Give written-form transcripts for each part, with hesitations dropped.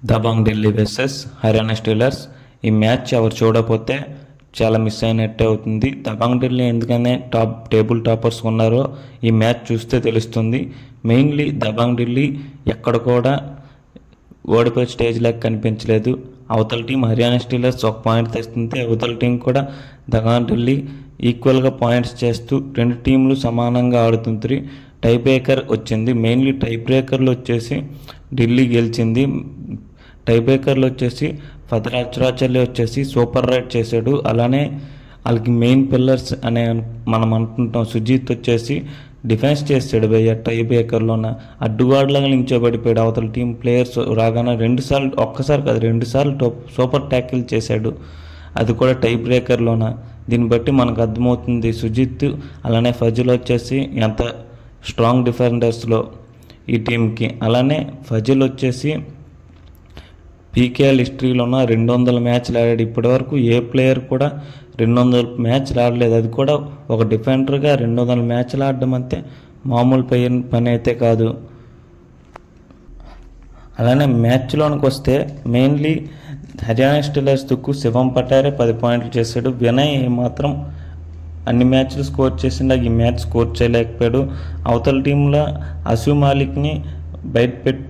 Dabangg Delhi versus Haryana Steelers. ఈ match ఎవరు చూడకపోతే చాలా మిస్ అయినట్టే అవుతుంది. దబాంగ్ ఢిల్లీ ఎందుకనే టేబుల్ టాపర్స్ ఉన్నారో ఈ మ్యాచ్ చూస్తే తెలుస్తుంది. మెయిన్లీ దబాంగ్ ఢిల్లీ ఎక్కడ కూడా ఓడిపోయే స్టేజ్ లాగా కనిపించలేదు. అవతల టీం హర్యానా స్టీలర్స్ ఒక పాయింట్ తెస్తుంది, అవతల టీం కూడా దబాంగ్ ఢిల్లీ ఈక్వల్గా పాయింట్స్ చేస్తూ రెండు టీంలు సమానంగా ఆడుతుంది. టై బ్రేకర్ వచ్చింది. మెయిన్లీ టై బ్రేకర్లు వచ్చేసి ఢిల్లీ గెలిచింది. టై బ్రేకర్లు వచ్చేసి ఫతరాచర్య వచ్చేసి సూపర్ రైడ్ చేశాడు. అలానే వాళ్ళకి మెయిన్ పిల్లర్స్ అనే మనం అనుకుంటాం. సుజీత్ వచ్చేసి డిఫెన్స్ చేసాడు భయ్య టై బ్రేకర్లోన అడ్డుగాడులాగా నించోబడిపోయాడు. అవతల టీం ప్లేయర్స్ రాగానే ఒక్కసారి కాదు రెండుసార్లు సూపర్ ట్యాకిల్ చేశాడు, అది కూడా టై బ్రేకర్లోన. దీన్ని బట్టి మనకు అర్థమవుతుంది సుజిత్ అలానే ఫజిల్ వచ్చేసి ఎంత స్ట్రాంగ్ డిఫెండర్స్లో ఈ టీంకి. అలానే ఫజిల్ వచ్చేసి పీకేఎల్ హిస్టరీలోన 200 మ్యాచ్లు ఆడాడు. ఇప్పటివరకు ఏ ప్లేయర్ కూడా 200 మ్యాచ్లు ఆడలేదు. అది కూడా ఒక డిఫెండర్గా 200 మ్యాచ్లు ఆడడం అంతే మామూలు పని అయితే కాదు. అలానే మ్యాచ్లోనికి వస్తే మెయిన్లీ హర్యానా స్టీలర్స్ తుక్కు శివం పటారే 10 పాయింట్లు చేశాడు. వినయ్ మాత్రం అన్ని మ్యాచ్లు స్కోర్ చేసిండా, ఈ మ్యాచ్ స్కోర్ చేయలేకపోయాడు. అవతల టీంలో అసూ మాలిక్ని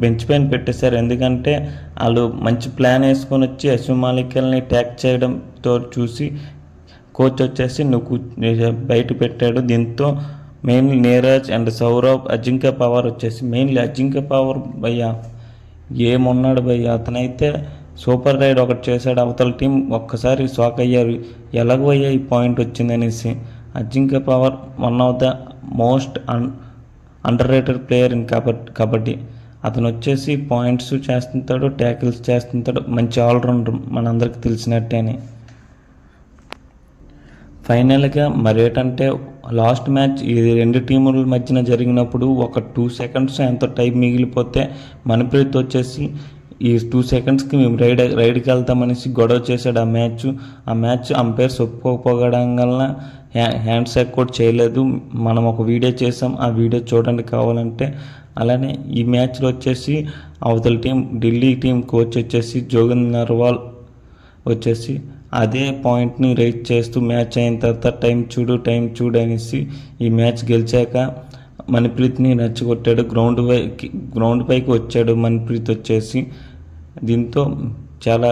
బెంచ్ పైన పెట్టేశారు. ఎందుకంటే వాళ్ళు మంచి ప్లాన్ వేసుకొని వచ్చి అసూ మాలిక్ని ట్యాక్ చేయడంతో చూసి కోచ్ వచ్చేసి నువ్వు బయట పెట్టాడు. దీంతో మెయిన్లీ నీరజ్ అండ్ సౌరవ్, అజింక్య పవార్ వచ్చేసి మెయిన్లీ అజింక్య పవార్ భయ్య ఏమున్నాడు భయ్య, అతనైతే సూపర్ రైడ్ ఒకటి చేశాడు. అవతల టీం ఒక్కసారి షాక్ అయ్యారు, ఎలాగో అయ్యా ఈ పాయింట్ వచ్చిందనేసి. Ajinkya Pawar one of the most under rated player in kabaddi. అతను వచ్చేసి పాయింట్స్ చేస్తుంటాడు, ట్యాకిల్స్ చేస్తుంటాడు, మంచి ఆల్రౌండర్ మనందరికి తెలిసినట్టేనే. ఫైనల్గా మరేటంటే లాస్ట్ మ్యాచ్ ఈ రెండు టీముల మధ్యన జరిగినప్పుడు ఒక 2 సెకండ్స్ ఎంతో టైం మిగిలిపోతే మణిప్రీత్ వచ్చేసి ఈ 2 సెకండ్స్కి మేము రైడ్కి వెళ్తామనేసి గొడవ చేశాడు. ఆ మ్యాచ్ అంపైర్స్ ఒప్పుకోకపోవడం వలన హ్యాండ్ షేక్ కూడా చేయలేదు. మనం ఒక వీడియో చేసాం, ఆ వీడియో చూడండి కావాలంటే. అలానే ఈ మ్యాచ్లో వచ్చేసి అవతల టీం ఢిల్లీ టీం కోచ్ వచ్చేసి జోగిన్ నర్వాల్ వచ్చేసి అదే పాయింట్ని రైట్ చేస్తూ మ్యాచ్ అయిన తర్వాత టైం చూడు అనేసి ఈ మ్యాచ్ గెలిచాక మణిప్రీత్ని నచ్చగొట్టాడు. గ్రౌండ్ పైకి వచ్చాడు మణిప్రీత్ వచ్చేసి. దీంతో చాలా